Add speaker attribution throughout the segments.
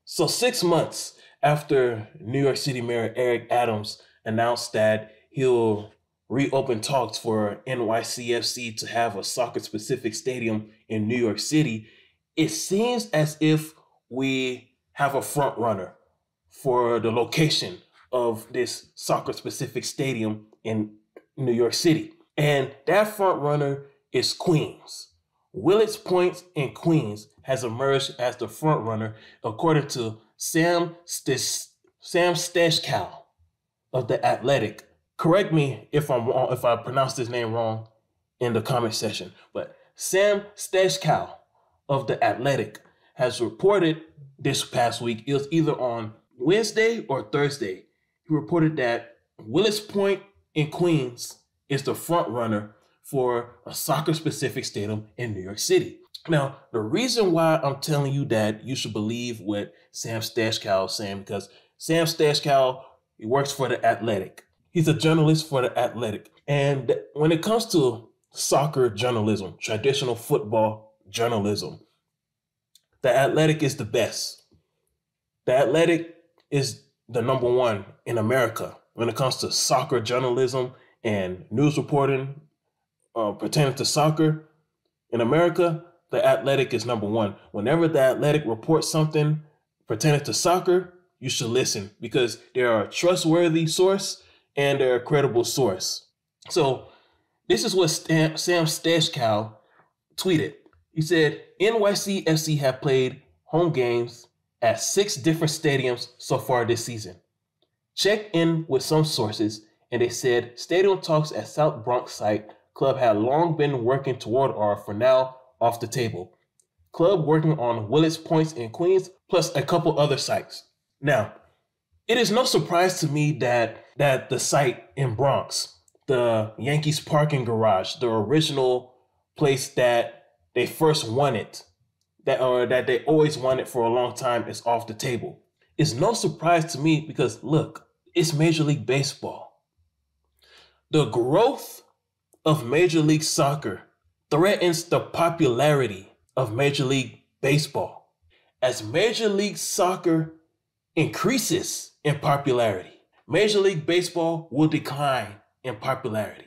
Speaker 1: So 6 months after New York City Mayor Eric Adams announced that he'll reopen talks for NYCFC to have a soccer-specific stadium in New York City, it seems as if we have a front runner for the location of this soccer-specific stadium in New York City. And that front runner is Queens. Willets Point in Queens has emerged as the front runner, according to Sam Stejskal of The Athletic. Correct me if I'm wrong, if I pronounced his name wrong in the comment section. But Sam Stejskal of The Athletic has reported this past week, it was either on Wednesday or Thursday, he reported that Willets Point in Queens is the front runner for a soccer-specific stadium in New York City. Now, the reason why I'm telling you that you should believe what Sam Stejskal is saying, because Sam Stejskal, he works for The Athletic. He's a journalist for The Athletic. And when it comes to soccer journalism, traditional football journalism, The Athletic is the best. The Athletic is the number one in America when it comes to soccer journalism and news reporting pertaining to soccer. In America, The Athletic is number one. Whenever The Athletic reports something pertaining to soccer, you should listen because they're a trustworthy source and they're a credible source. So this is what Sam Stejskal tweeted. He said, NYCFC have played home games at 6 different stadiums so far this season. Checked in with some sources, and they said stadium talks at South Bronx site club had long been working toward are for now off the table. Club working on Willets Points in Queens, plus a couple other sites. Now, it is no surprise to me that the site in Bronx, the Yankees parking garage, the original place that they first wanted, that they always wanted for a long time, is off the table. It's no surprise to me because, look, it's Major League Baseball. The growth of Major League Soccer threatens the popularity of Major League Baseball. As Major League Soccer increases in popularity, Major League Baseball will decline in popularity.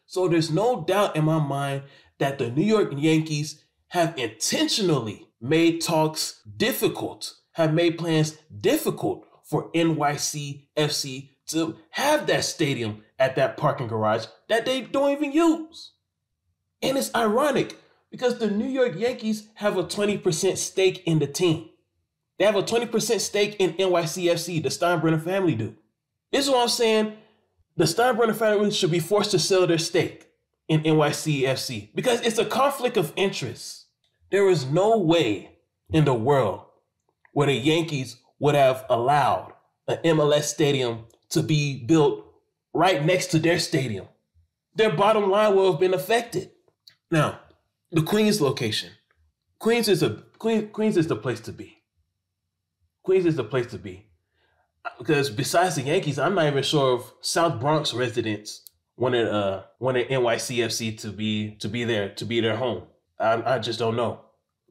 Speaker 1: So there's no doubt in my mind that the New York Yankees have intentionally made talks difficult, have made plans difficult for NYCFC to have that stadium at that parking garage that they don't even use. And it's ironic because the New York Yankees have a 20% stake in the team. They have a 20% stake in NYCFC, the Steinbrenner family do. This is what I'm saying. The Steinbrenner family should be forced to sell their stake in NYCFC because it's a conflict of interest. There is no way in the world where the Yankees would have allowed an MLS stadium to be built right next to their stadium. Their bottom line will have been affected. Now, the Queens location. Queens is the place to be. Queens is the place to be. Because besides the Yankees, I'm not even sure if South Bronx residents wanted NYCFC to be their home. I just don't know.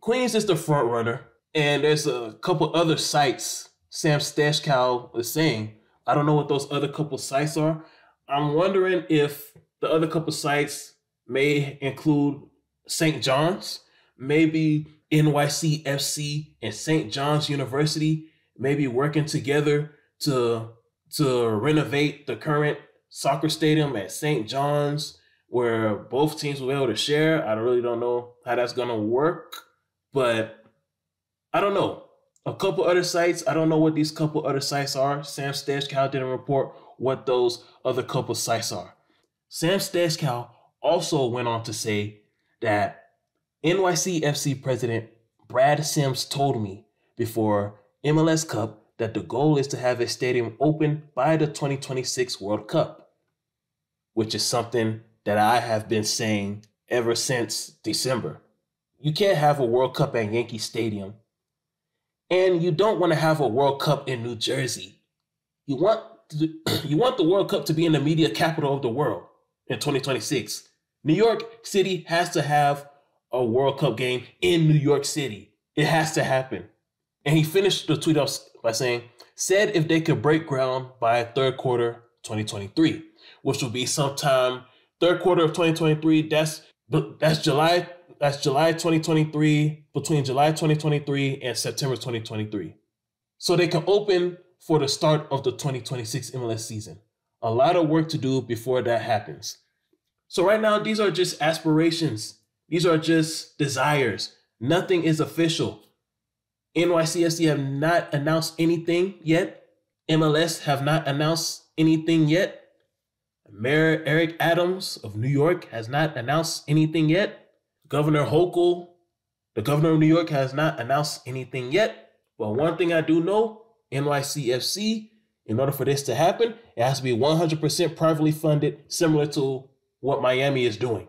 Speaker 1: Queens is the front runner, and there's a couple other sites Sam Stejskal is saying. I don't know what those other couple sites are. I'm wondering if the other couple sites may include St. John's, maybe NYCFC and St. John's University, maybe working together to renovate the current soccer stadium at St. John's, where both teams will be able to share. I really don't know how that's going to work, but I don't know. A couple other sites, I don't know what these couple other sites are. Sam Stejskal didn't report what those other couple sites are. Sam Stejskal also went on to say that NYCFC president Brad Sims told me before MLS Cup that the goal is to have a stadium open by the 2026 World Cup, which is something that I have been saying ever since December. You can't have a World Cup at Yankee Stadium, and you don't want to have a World Cup in New Jersey. You want the World Cup to be in the media capital of the world in 2026. New York City has to have a World Cup game in New York City. It has to happen. And he finished the tweet off by saying, said if they could break ground by third quarter 2023, which will be sometime third quarter of 2023. That's July 2023, between July 2023 and September 2023. So they can open for the start of the 2026 MLS season. A lot of work to do before that happens. So right now, these are just aspirations. These are just desires. Nothing is official. NYCFC have not announced anything yet. MLS have not announced anything yet. Mayor Eric Adams of New York has not announced anything yet. Governor Hochul, the governor of New York, has not announced anything yet. But one thing I do know, NYCFC, in order for this to happen, it has to be 100% privately funded, similar to what Miami is doing.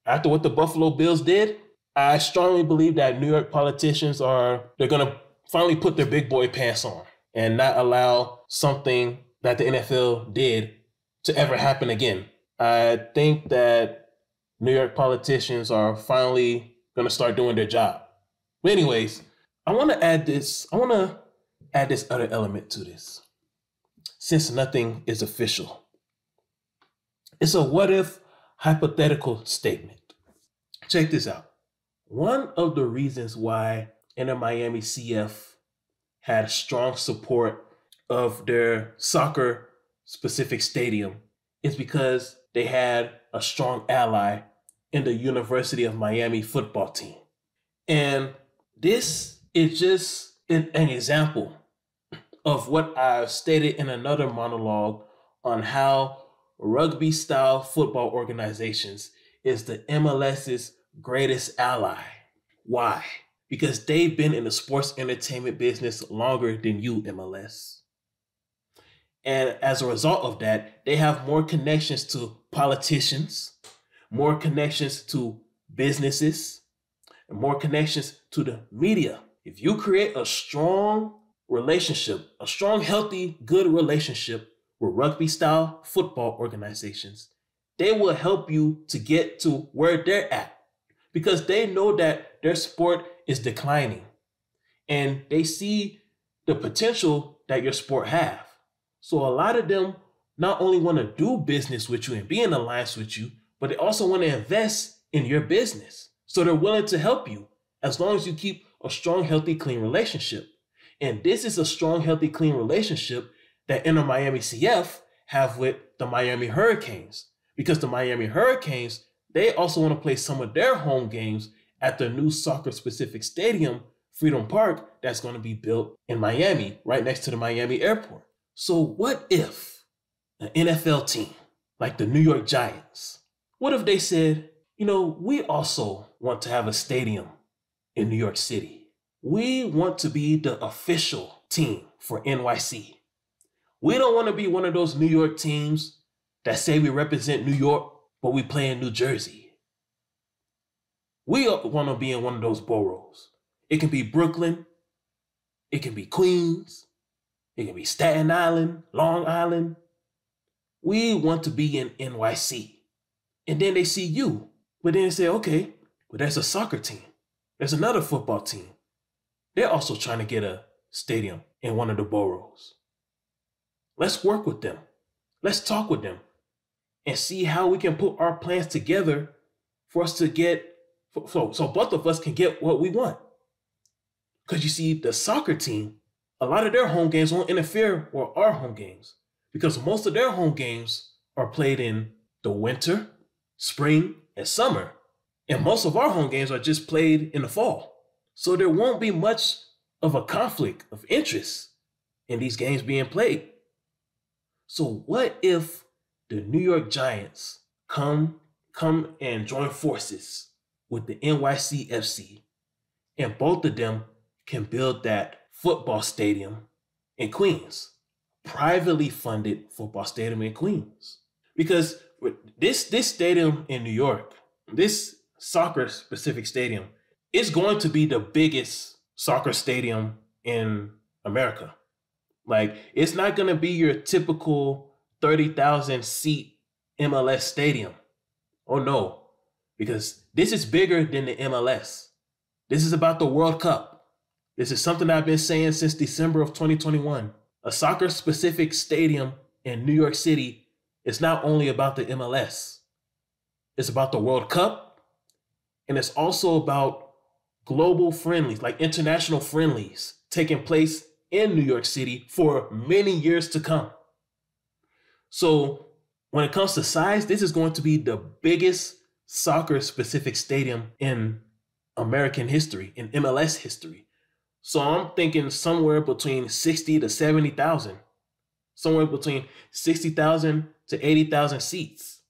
Speaker 1: After what the Buffalo Bills did, I strongly believe that New York politicians they're going to finally put their big boy pants on and not allow something that the NFL did to ever happen again. I think that New York politicians are finally going to start doing their job. But anyways, I want to add this other element to this. Since nothing is official, it's a what if hypothetical statement. Check this out. One of the reasons why Inter Miami CF had strong support of their soccer specific stadium is because they had a strong ally in the University of Miami football team. And this is just an example of what I've stated in another monologue on how rugby-style football organizations is the MLS's greatest ally. Why? Because they've been in the sports entertainment business longer than you, MLS. And as a result of that, they have more connections to politicians, more connections to businesses, and more connections to the media. If you create a strong relationship, a strong, healthy, good relationship with rugby-style football organizations, they will help you to get to where they're at because they know that their sport is declining and they see the potential that your sport have. So a lot of them not only want to do business with you and be in alliance with you, but they also want to invest in your business. So they're willing to help you as long as you keep a strong, healthy, clean relationship. And this is a strong, healthy, clean relationship that Inter Miami CF have with the Miami Hurricanes. Because the Miami Hurricanes, they also want to play some of their home games at the new soccer-specific stadium, Freedom Park, that's going to be built in Miami, right next to the Miami airport. So what if an NFL team like the New York Giants, what if they said, we also want to have a stadium in New York City. We want to be the official team for NYC. We don't want to be one of those New York teams that say we represent New York, but we play in New Jersey. We want to be in one of those boroughs. It can be Brooklyn. It can be Queens. It can be Staten Island, Long Island. We want to be in NYC. And then they see you. But then they say, okay, but there's a soccer team. There's another football team. They're also trying to get a stadium in one of the boroughs. Let's work with them. Let's talk with them and see how we can put our plans together for us to get, so both of us can get what we want. Because you see, the soccer team, a lot of their home games won't interfere with our home games because most of their home games are played in the winter, spring, and summer. And most of our home games are just played in the fall. So there won't be much of a conflict of interest in these games being played. So what if the New York Giants come and join forces with the NYCFC and both of them can build that football stadium in Queens, privately funded football stadium in Queens? Because this stadium in New York, this soccer specific stadium, is going to be the biggest soccer stadium in America. Like, it's not going to be your typical 30,000 seat MLS stadium. Oh no, because this is bigger than the MLS. This is about the World Cup. This is something I've been saying since December of 2021. A soccer-specific stadium in New York City is not only about the MLS. It's about the World Cup, and it's also about global friendlies, like international friendlies, taking place in New York City for many years to come. So when it comes to size, this is going to be the biggest soccer-specific stadium in American history, in MLS history. So I'm thinking somewhere between 60 to 70,000, somewhere between 60,000 to 80,000 seats.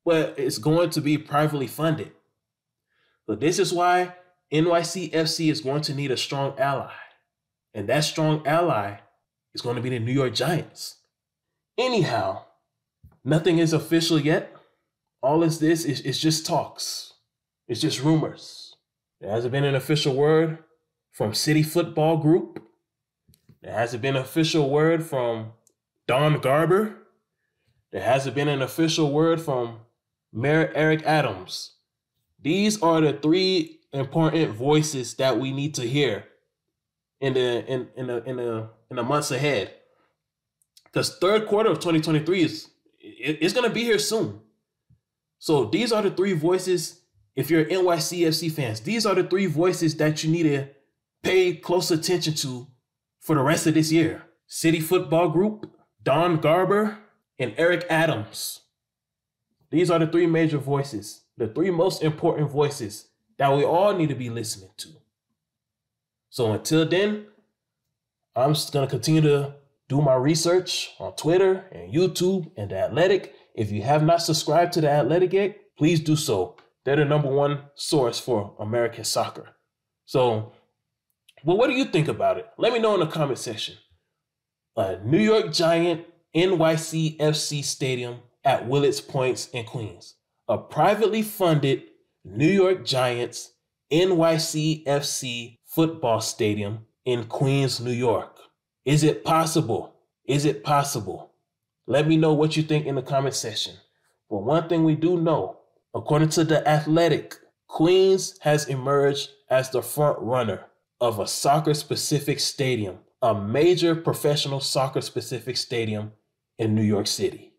Speaker 1: But it's going to be privately funded. So this is why NYCFC is going to need a strong ally. And that strong ally is going to be the New York Giants. Anyhow, nothing is official yet. All of this is just talks. It's just rumors. There hasn't been an official word from City Football Group. There hasn't been an official word from Don Garber. There hasn't been an official word from Mayor Eric Adams. These are the three important voices that we need to hear in the months ahead. Because third quarter of 2023 it's going to be here soon. So these are the three voices. If you're NYCFC fans, these are the three voices that you need to pay close attention to for the rest of this year. City Football Group, Don Garber, and Eric Adams. These are the three major voices, the three most important voices that we all need to be listening to. So until then, I'm just going to continue to do my research on Twitter and YouTube and The Athletic. If you have not subscribed to The Athletic yet, please do so. They're the #1 source for American soccer. So, well, what do you think about it? Let me know in the comment section. A New York Giant NYCFC stadium at Willets Point in Queens. A privately funded New York Giants NYCFC football stadium in Queens, New York. Is it possible? Is it possible? Let me know what you think in the comment section. But one thing we do know, according to The Athletic, Queens has emerged as the front runner of a soccer-specific stadium, a major professional soccer-specific stadium in New York City.